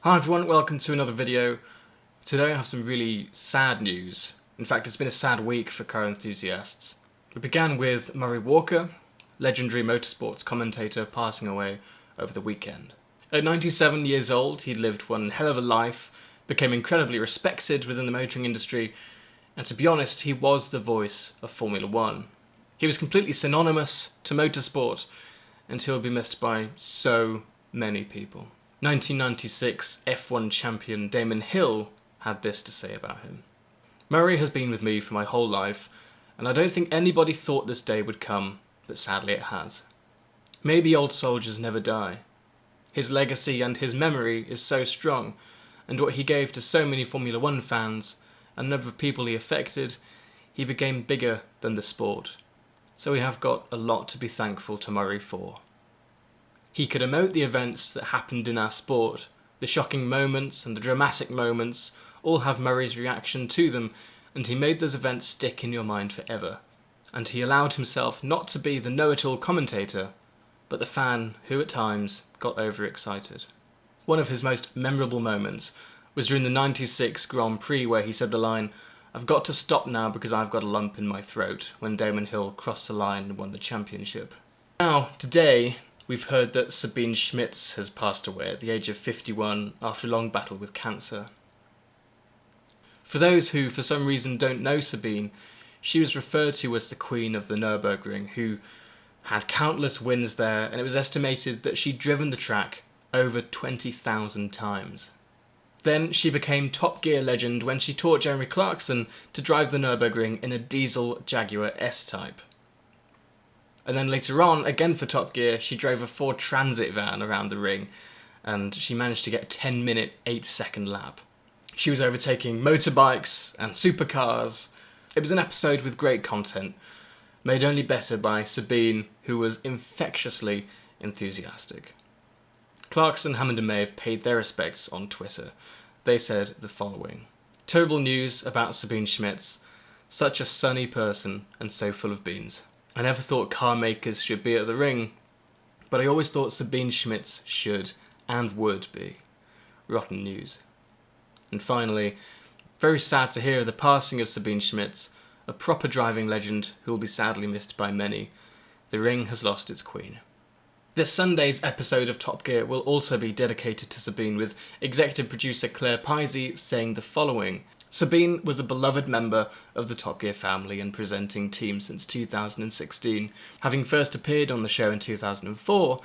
Hi everyone, welcome to another video. Today I have some really sad news. In fact, it's been a sad week for car enthusiasts. It began with Murray Walker, legendary motorsports commentator, passing away over the weekend. At 97 years old, he'd lived one hell of a life, became incredibly respected within the motoring industry, and to be honest, he was the voice of Formula One. He was completely synonymous to motorsport, and he'll be missed by so many people. 1996 F1 champion Damon Hill had this to say about him. Murray has been with me for my whole life, and I don't think anybody thought this day would come, but sadly it has. Maybe old soldiers never die. His legacy and his memory is so strong, and what he gave to so many Formula One fans, and the number of people he affected, he became bigger than the sport. So we have got a lot to be thankful to Murray for. He could emote the events that happened in our sport. The shocking moments and the dramatic moments all have Murray's reaction to them, and he made those events stick in your mind forever. And he allowed himself not to be the know-it-all commentator, but the fan who at times got overexcited. One of his most memorable moments was during the 96 Grand Prix where he said the line, "I've got to stop now because I've got a lump in my throat," when Damon Hill crossed the line and won the championship. Now, today, we've heard that Sabine Schmitz has passed away at the age of 51 after a long battle with cancer. For those who for some reason don't know Sabine, she was referred to as the Queen of the Nürburgring, who had countless wins there, and it was estimated that she'd driven the track over 20,000 times. Then she became Top Gear legend when she taught Jeremy Clarkson to drive the Nürburgring in a diesel Jaguar S-Type. And then later on, again for Top Gear, she drove a Ford Transit van around the ring, and she managed to get a 10-minute, 8-second lap. She was overtaking motorbikes and supercars. It was an episode with great content, made only better by Sabine, who was infectiously enthusiastic. Clarkson, Hammond and May have paid their respects on Twitter. They said the following: "Terrible news about Sabine Schmitz. Such a sunny person and so full of beans. I never thought car makers should be at the ring, but I always thought Sabine Schmitz should and would be. Rotten news." And finally, very sad to hear of the passing of Sabine Schmitz, a proper driving legend who will be sadly missed by many. The ring has lost its queen. This Sunday's episode of Top Gear will also be dedicated to Sabine, with executive producer Claire Pisey saying the following: "Sabine was a beloved member of the Top Gear family and presenting team since 2016, having first appeared on the show in 2004,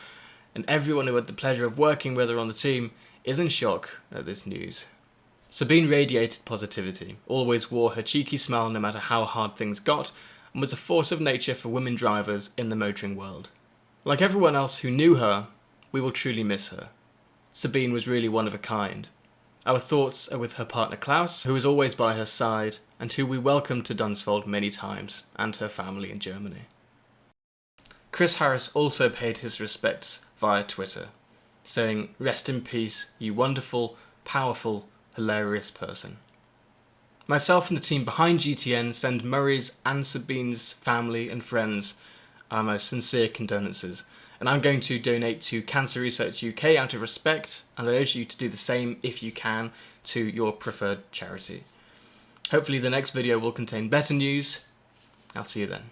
and everyone who had the pleasure of working with her on the team is in shock at this news." Sabine radiated positivity, always wore her cheeky smile no matter how hard things got, and was a force of nature for women drivers in the motoring world. Like everyone else who knew her, we will truly miss her. Sabine was really one of a kind. Our thoughts are with her partner Klaus, who is always by her side, and who we welcomed to Dunsfold many times, and her family in Germany. Chris Harris also paid his respects via Twitter, saying, "Rest in peace, you wonderful, powerful, hilarious person." Myself and the team behind GTN send Murray's and Sabine's family and friends our most sincere condolences, and I'm going to donate to Cancer Research UK out of respect, and I urge you to do the same if you can to your preferred charity. Hopefully the next video will contain better news. I'll see you then.